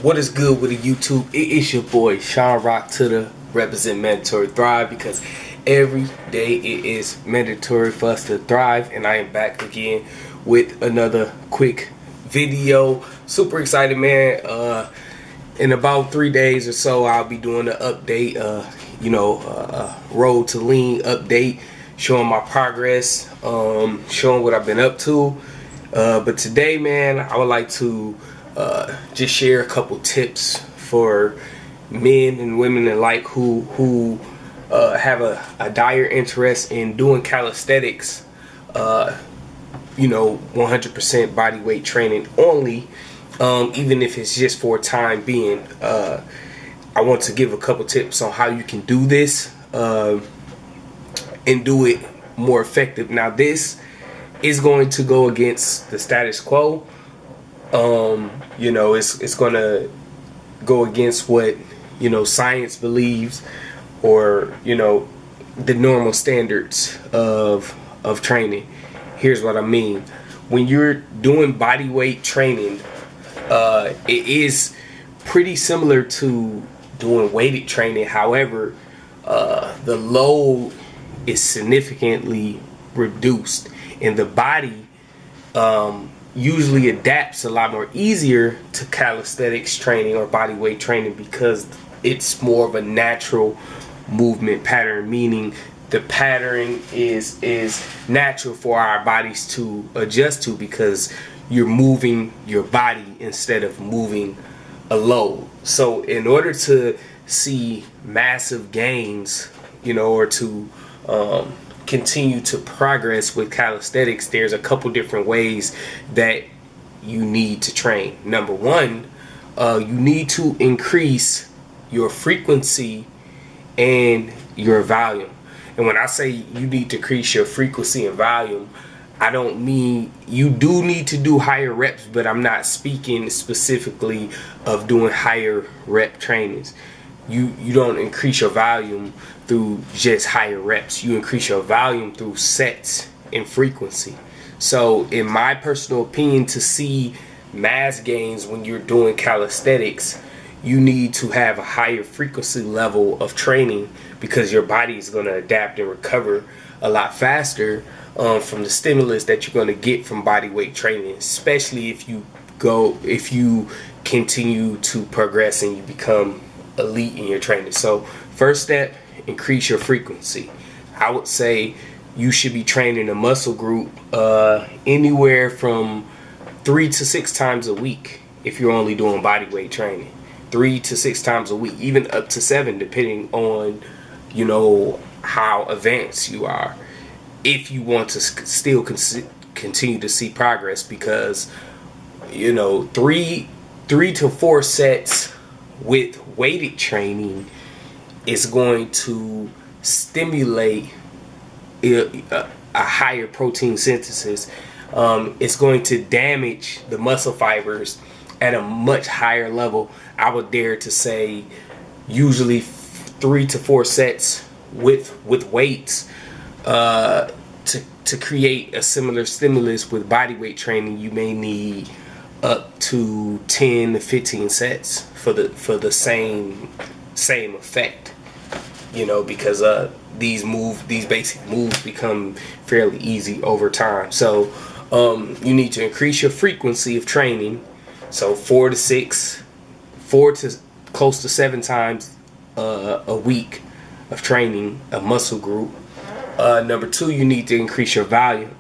What is good with the YouTube? It is your boy Sean Rock to the represent mandatory thrive, because every day it is mandatory for us to thrive. And I am back again with another quick video. Super excited, man. In about 3 days or so, I'll be doing an update, road to lean update, showing my progress, showing what I've been up to. But today, man, I would like to just share a couple tips for men and women alike who have a dire interest in doing calisthenics, 100% body weight training only, even if it's just for a time being. I want to give a couple tips on how you can do this and do it more effective. Now, this is going to go against the status quo. It's going to go against what, science believes, or, the normal standards of training. Here's what I mean. When you're doing body weight training, it is pretty similar to doing weighted training. However, the load is significantly reduced, and the body usually adapts a lot more easier to calisthenics training or body weight training, because it's more of a natural movement pattern, meaning the pattern is natural for our bodies to adjust to, because you're moving your body instead of moving a load. So in order to see massive gains, or to continue to progress with calisthenics, there's a couple different ways that you need to train. Number one, you need to increase your frequency and your volume. And when I say you need to increase your frequency and volume, I don't mean you do need to do higher reps, but I'm not speaking specifically of doing higher rep trainings. You don't increase your volume through just higher reps. You increase your volume through sets and frequency. So in my personal opinion, to see mass gains when you're doing calisthenics, you need to have a higher frequency level of training, because your body is going to adapt and recover a lot faster from the stimulus that you're going to get from body weight training, especially if you continue to progress and you become elite in your training. So first step, increase your frequency. I would say you should be training a muscle group anywhere from 3 to 6 times a week if you're only doing body weight training. 3 to 6 times a week, even up to 7, depending on how advanced you are, if you want to still continue to see progress. Because 3 to 4 sets with weighted training is going to stimulate a higher protein synthesis. It's going to damage the muscle fibers at a much higher level. I would dare to say usually 3 to 4 sets with weights to create a similar stimulus with body weight training. You may need up to 10 to 15 sets for the same effect, because these basic moves become fairly easy over time. So you need to increase your frequency of training. So 4 to close to 7 times a week of training a muscle group. Number 2, you need to increase your volume.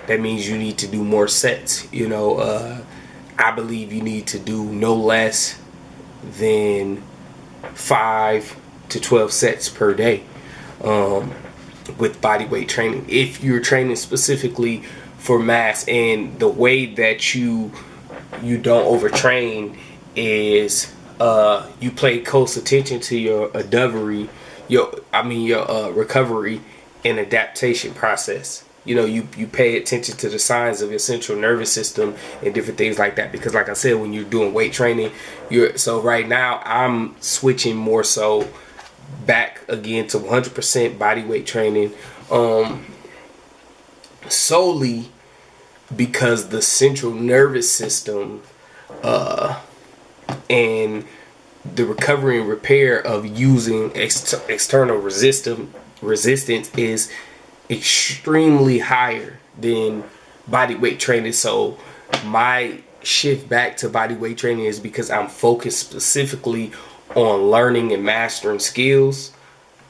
That means you need to do more sets. I believe you need to do no less than 5 to 12 sets per day with body weight training, if you're training specifically for mass. And the way that you don't overtrain is you pay close attention to your recovery and adaptation process. You pay attention to the signs of your central nervous system and different things like that, because like I said, when you're doing weight training, so right now I'm switching more so back again to 100% body weight training, solely because the central nervous system and the recovery and repair of using external resistance is extremely higher than body weight training. So my shift back to body weight training is because I'm focused specifically on learning and mastering skills.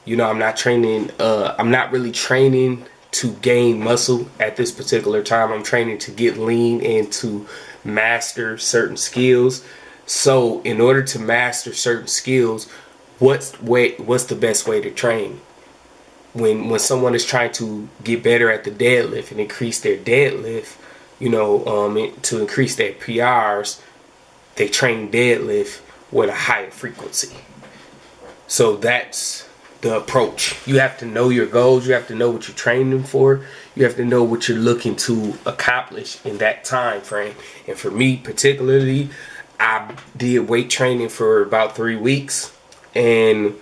You know, I'm not really training to gain muscle at this particular time. I'm training to get lean and to master certain skills. So in order to master certain skills, what's the best way to train? When someone is trying to get better at the deadlift and increase their deadlift, you know, to increase their PRs, they train deadlift with a higher frequency. So that's the approach. You have to know your goals. You have to know what you're training for. You have to know what you're looking to accomplish in that time frame. And for me particularly, I did weight training for about 3 weeks, and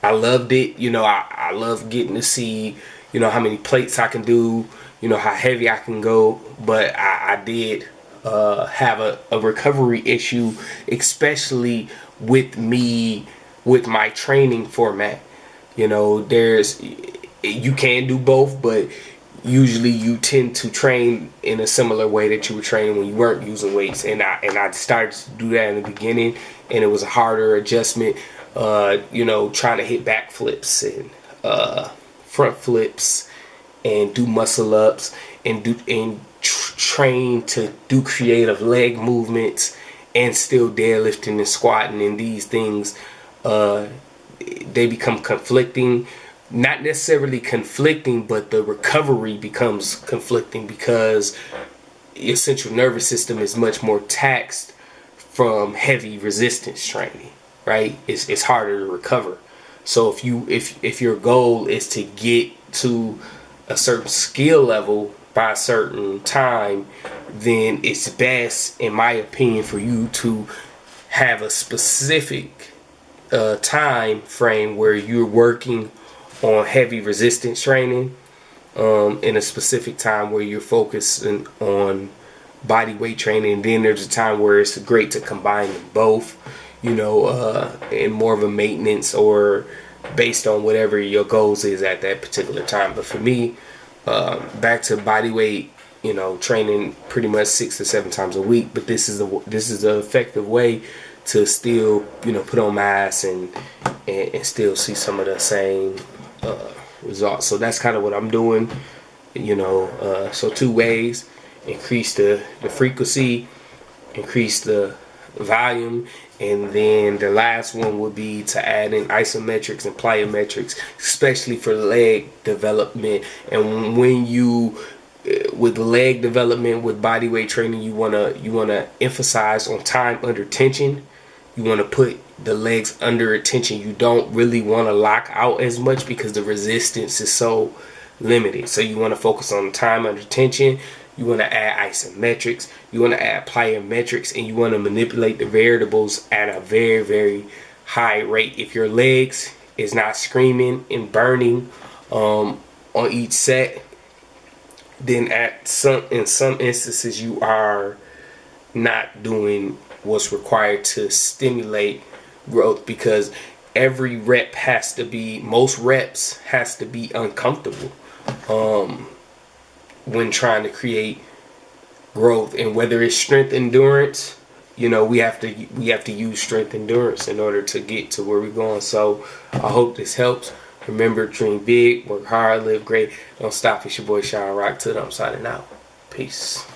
I loved it. You know, I love getting to see, you know, how many plates I can do, you know, how heavy I can go. But I did have a recovery issue, especially with my training format. You know, you can do both, but usually you tend to train in a similar way that you were training when you weren't using weights. And I started to do that in the beginning, and it was a harder adjustment. You know, trying to hit back flips and front flips and do muscle ups and train to do creative leg movements and still deadlifting and squatting, and these things they become conflicting. Not necessarily conflicting, but the recovery becomes conflicting because your central nervous system is much more taxed from heavy resistance training, right? It's harder to recover. So if your goal is to get to a certain skill level by a certain time, then it's best, in my opinion, for you to have a specific time frame where you're working on heavy resistance training, in a specific time where you're focusing on body weight training. And then there's a time where it's great to combine them both, you know, in more of a maintenance or based on whatever your goals is at that particular time. But for me, back to body weight, you know, training pretty much 6 to 7 times a week. But this is an effective way to still, you know, put on mass and still see some of the same results. So that's kind of what I'm doing, you know. So 2 ways: increase the frequency, increase the volume, and then the last one would be to add in isometrics and plyometrics, especially for leg development. And when you with leg development with body weight training, you wanna emphasize on time under tension. You want to put the legs under attention. You don't really want to lock out as much because the resistance is so limited. So you want to focus on time under tension. You want to add isometrics. You want to add plyometrics, and you want to manipulate the variables at a very, very high rate. If your legs is not screaming and burning on each set, then in some instances you are not doing what's required to stimulate growth, because every rep most reps has to be uncomfortable when trying to create growth. And whether it's strength endurance, you know, we have to use strength endurance in order to get to where we're going. So I hope this helps. Remember, dream big, work hard, live great, don't stop. It's your boy Sean Rock. Till I'm signing out. Peace.